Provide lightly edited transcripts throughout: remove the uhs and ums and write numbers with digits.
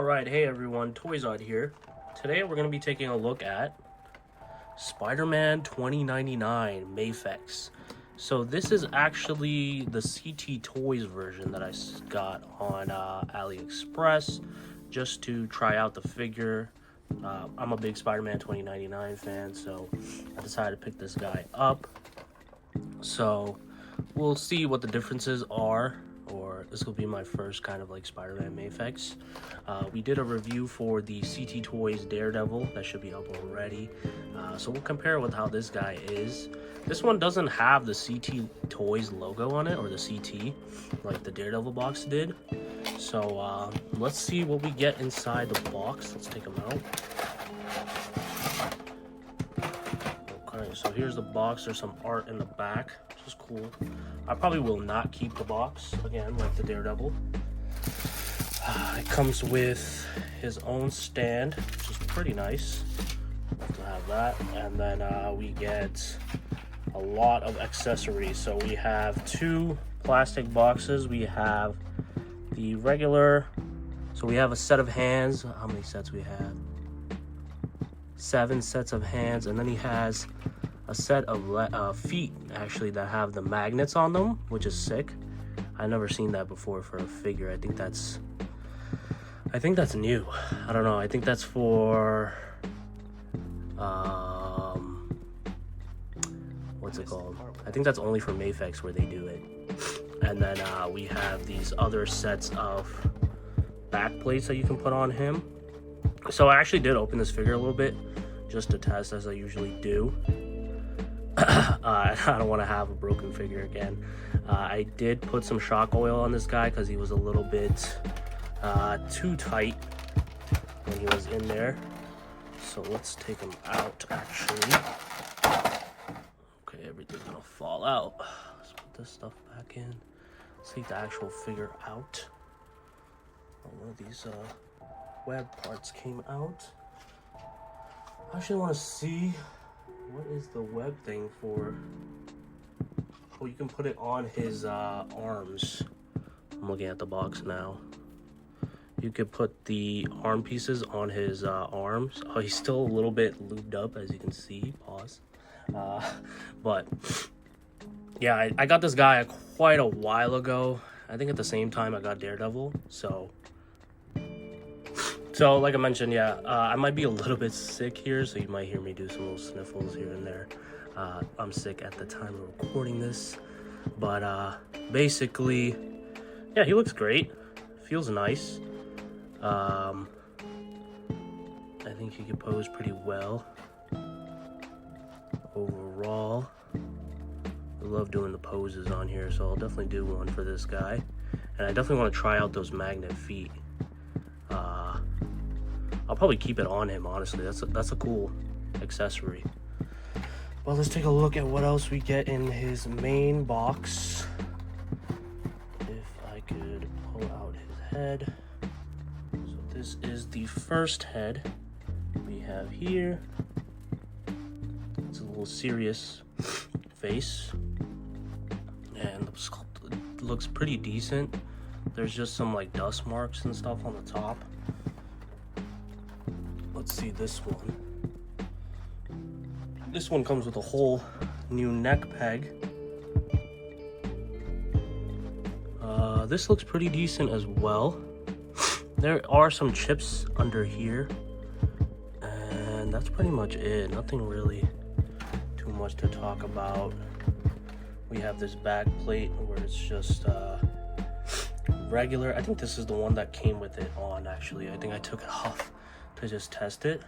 Alright, hey everyone, Toyzart here. Today we're going to be taking a look at Spider-Man 2099 Mafex. So this is actually the CT Toys version that I got on AliExpress just to try out the figure. I'm a big Spider-Man 2099 fan, so I decided to pick this guy up. So we'll see what the differences are, or this will be my first kind of like Spider-Man Mafex. We did a review for the CT Toys Daredevil that should be up already, so we'll compare with how this guy is. This one doesn't have the CT Toys logo on it, or the CT like the Daredevil box did. So let's see what we get inside the box. Let's take them out. Okay, so here's the box. There's some art in the back, which is cool. I probably will not keep the box, again, like the Daredevil. It comes with his own stand, which is pretty nice to have that. And then we get a lot of accessories. So we have two plastic boxes. We have the regular, so we have a set of hands. How many sets we have? 7 sets of hands, and then he has a set of feet actually that have the magnets on them, which is sick. I've never seen that before for a figure. I think that's new. I don't know. I think that's for what's it called? I think that's only for Mafex where they do it. And then we have these other sets of back plates that you can put on him. So I actually did open this figure a little bit just to test, as I usually do. I don't want to have a broken figure again. I did put some shock oil on this guy because he was a little bit too tight when he was in there. So let's take him out, actually. Okay, everything's gonna fall out. Let's put this stuff back in. Let's take the actual figure out. Oh, one of these web parts came out. I actually want to see what is the web thing for. Oh, you can put it on his arms. I'm looking at the box now. You could put the arm pieces on his arms. Oh, he's still a little bit lubed up, as you can see. Pause. But yeah, I got this guy quite a while ago. I think at the same time I got Daredevil. So like I mentioned, yeah, I might be a little bit sick here, so you might hear me do some little sniffles here and there. I'm sick at the time of recording this, but basically, yeah, he looks great. Feels nice. I think he can pose pretty well. Overall, I love doing the poses on here, so I'll definitely do one for this guy. And I definitely want to try out those magnet feet. I'll probably keep it on him, honestly. That's a cool accessory. Well, let's take a look at what else we get in his main box. If I could pull out his head. So this is the first head we have here. It's a little serious face. And the sculpt looks pretty decent. There's just some like dust marks and stuff on the top. Let's see this one. This one comes with a whole new neck peg. This looks pretty decent as well. There are some chips under here, and that's pretty much it. Nothing really too much to talk about. We have this back plate where it's just regular. I think this is the one that came with it on, actually. I think I took it off to just test it,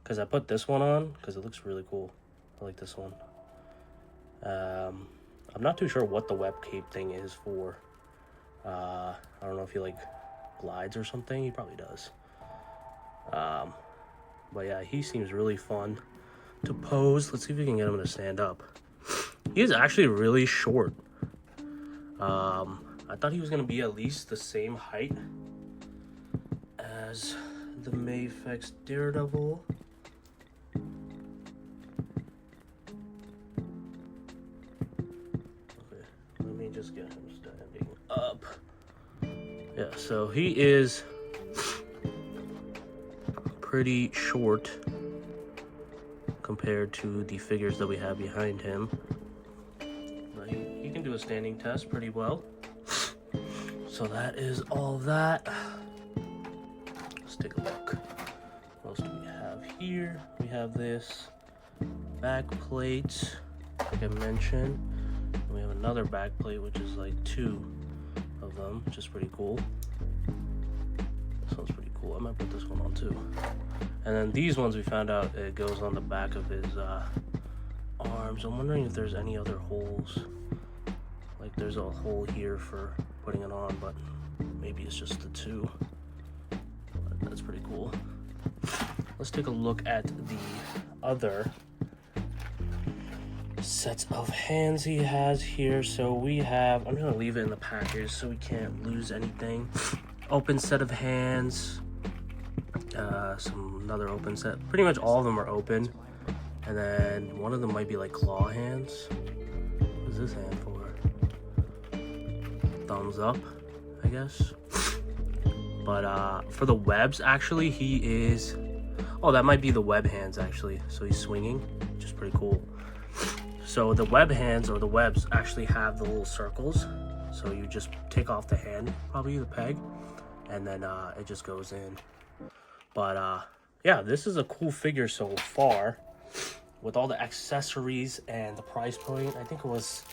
because I put this one on because it looks really cool. I like this one. I'm not too sure what the web cape thing is for. I don't know if he like glides or something. He probably does. But yeah, he seems really fun to pose. Let's see if we can get him to stand up. He is actually really short. I thought he was gonna be at least the same height as the Mafex Daredevil. Okay, let me just get him standing up. Yeah, so he is pretty short compared to the figures that we have behind him. But he can do a standing test pretty well. So that is all that. Let's take a look. What else do we have here? We have this back plate, like I mentioned. And we have another back plate, which is like 2 of them, which is pretty cool. This one's pretty cool. I might put this one on too. And then these ones we found out it goes on the back of his arms. I'm wondering if there's any other holes. Like there's a hole here for putting it on, but maybe it's just the 2. But that's pretty cool. Let's take a look at the other sets of hands he has here. So we have, I'm gonna leave it in the package so we can't lose anything. Open set of hands, another open set. Pretty much all of them are open, and then one of them might be like claw hands. What is this hand for? Thumbs up, I guess. But for the webs, actually, he is. Oh, that might be the web hands actually. So he's swinging, which is pretty cool. So the web hands or the webs actually have the little circles. So you just take off the hand, probably the peg, and then it just goes in. But yeah, this is a cool figure so far with all the accessories and the price point. I think it was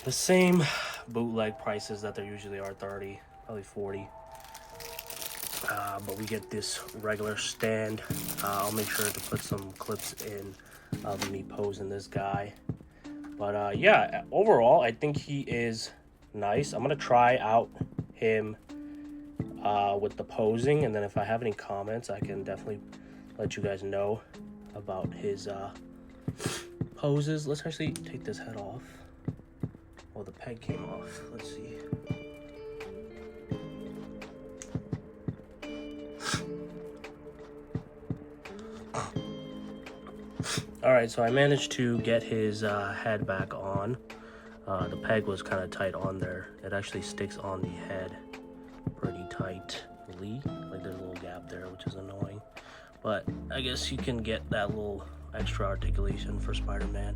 the same bootleg prices that there usually are, 30, probably 40. But we get this regular stand. I'll make sure to put some clips in of me posing this guy. But yeah, overall, I think he is nice. I'm gonna try out him with the posing, and then if I have any comments, I can definitely let you guys know about his poses. Let's actually take this head off. Oh, the peg came off. Let's see. Alright, so I managed to get his head back on. The peg was kind of tight on there. It actually sticks on the head pretty tightly. Like there's a little gap there, which is annoying. But I guess you can get that little extra articulation for Spider-Man.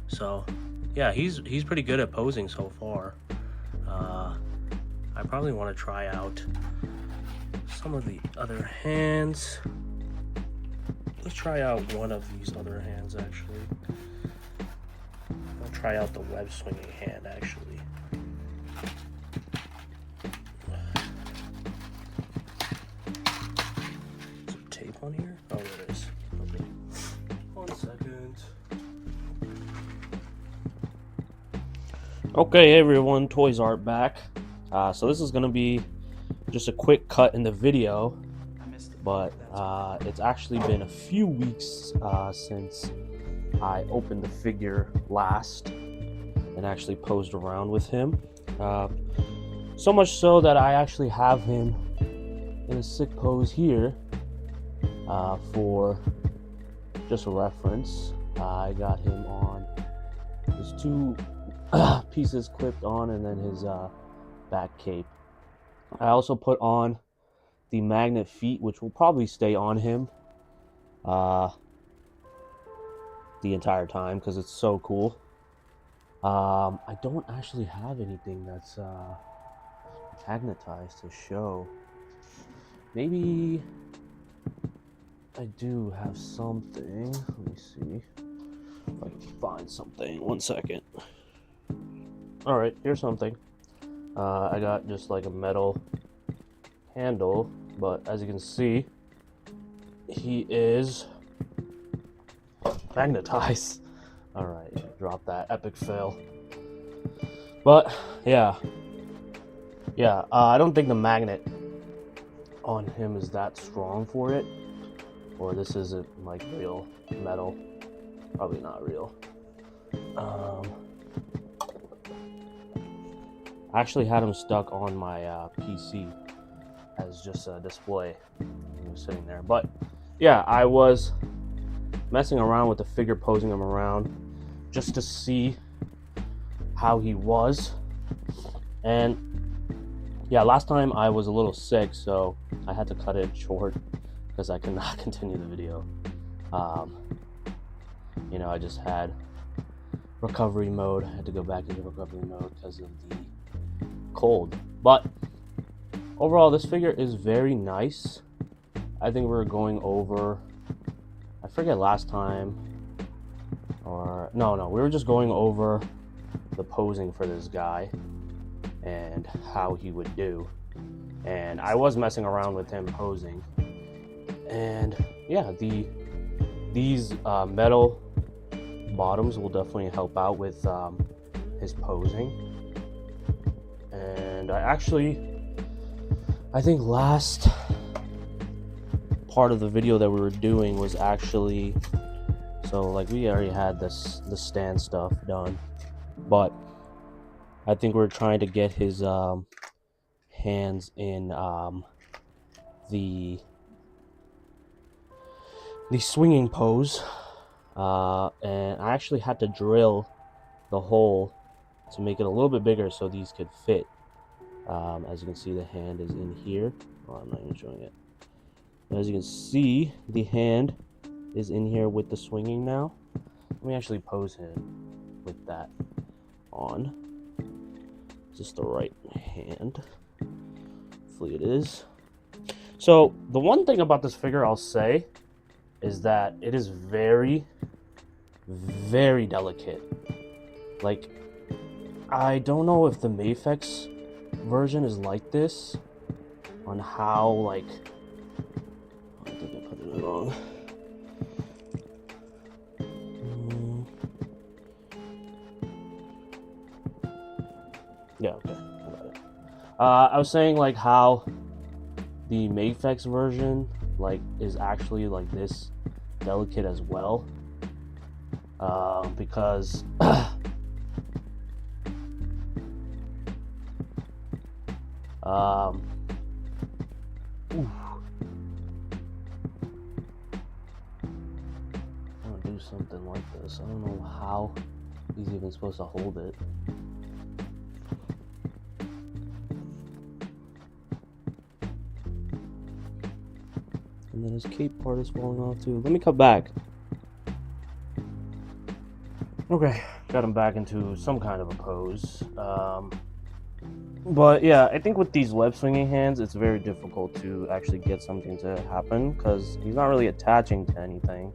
So yeah, he's pretty good at posing so far. I probably want to try out some of the other hands. Let's try out one of these other hands, actually. I'll try out the web swinging hand, actually. Is there tape on here? Oh, there it is. Okay. 1 second. Okay, hey everyone, Toyzart back. So this is going to be just a quick cut in the video. But it's actually been a few weeks since I opened the figure last and actually posed around with him. So much so that I actually have him in a sick pose here for just a reference. I got him on his 2 pieces clipped on, and then his back cape. I also put on the magnet feet, which will probably stay on him the entire time because it's so cool. I don't actually have anything that's magnetized to show. Maybe I do have something. Let me see if I can find something. 1 second. Alright, here's something. I got just like a metal handle, but as you can see, he is magnetized. All right, drop that epic fail. But yeah, I don't think the magnet on him is that strong for it, or this isn't like real metal. Probably not real. I actually had him stuck on my PC as just a display. He was sitting there. But yeah, I was messing around with the figure, posing him around just to see how he was. And yeah, last time I was a little sick, so I had to cut it short because I cannot continue the video. You know, I just had recovery mode. I had to go back into recovery mode because of the cold. But overall, this figure is very nice. I think we were going over, I forget last time, or no, we were just going over the posing for this guy and how he would do. And I was messing around with him posing. And yeah, these metal bottoms will definitely help out with his posing. And I think last part of the video that we were doing was actually, so like we already had the stand stuff done, but I think we're trying to get his hands in the swinging pose, and I actually had to drill the hole to make it a little bit bigger so these could fit. As you can see, the hand is in here. Oh, I'm not even showing it. As you can see, the hand is in here with the swinging now. Let me actually pose him with that on. Is this the right hand? Hopefully it is. So the one thing about this figure I'll say is that it is very, very delicate. Like, I don't know if the Mafex version is like this, on how, like, I think I put it wrong. Yeah, okay, I got it. I was saying like how the Mafex version like is actually like this delicate as well, because oof. I want to do something like this. I don't know how he's even supposed to hold it. And then his cape part is falling off too. Let me cut back. Okay, got him back into some kind of a pose. But yeah, I think with these web swinging hands, it's very difficult to actually get something to happen because he's not really attaching to anything.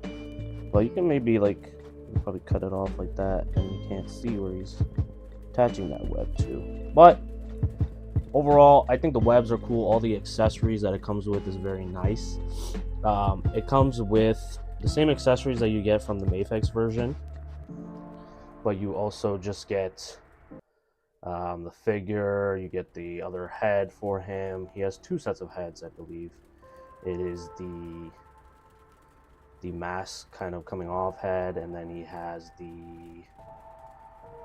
But you can maybe like, you probably cut it off like that and you can't see where he's attaching that web to. But overall, I think the webs are cool. All the accessories that it comes with is very nice. It comes with the same accessories that you get from the Mafex version, but you also just get the figure, you get the other head for him. He has two sets of heads, I believe. It is the mask kind of coming off head, and then he has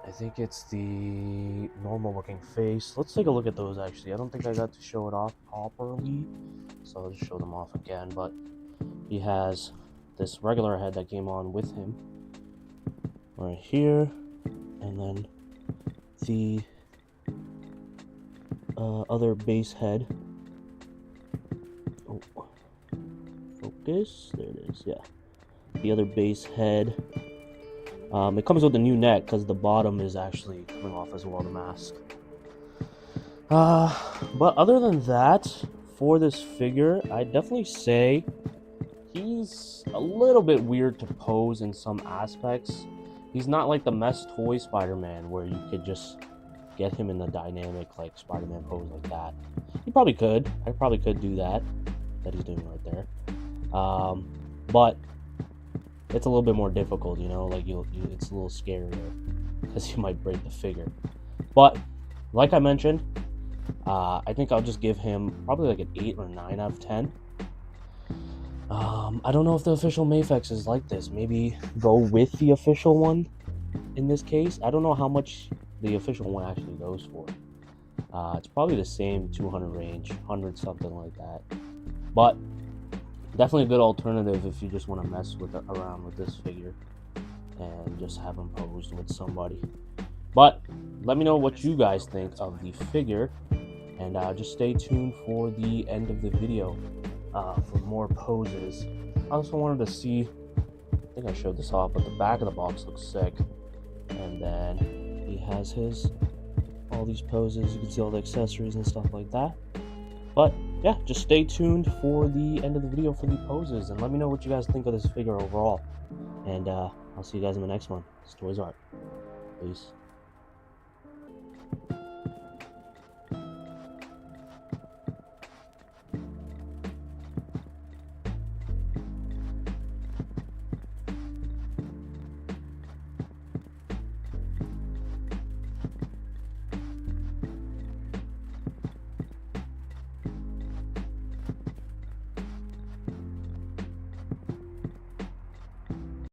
I think it's the normal looking face. Let's take a look at those actually. I don't think I got to show it off properly, so I'll just show them off again. But he has this regular head that came on with him right here, and then the other base head. Oh, focus, there it is. Yeah, the other base head. It comes with a new neck because the bottom is actually coming off as well, the mask. But other than that, for this figure, I'd definitely say he's a little bit weird to pose in some aspects. He's not like the Mess Toy Spider-Man where you could just get him in the dynamic like Spider-Man pose like that. He probably could. I probably could do that he's doing right there. But it's a little bit more difficult, you know, like it's a little scarier because you might break the figure. But like I mentioned, I think I'll just give him probably like an 8 or 9 out of 10. I don't know if the official Mafex is like this. Maybe go with the official one in this case. I don't know how much the official one actually goes for. It's probably the same 200 range, 100 something like that. But definitely a good alternative if you just want to mess around with this figure and just have him posed with somebody. But let me know what you guys think of the figure, and just stay tuned for the end of the video. for more poses. I also wanted to see, I think I showed this off, but the back of the box looks sick. And then he has all these poses. You can see all the accessories and stuff like that. But yeah, just stay tuned for the end of the video for the poses, and let me know what you guys think of this figure overall. And I'll see you guys in the next one. It's Toyzart. Peace.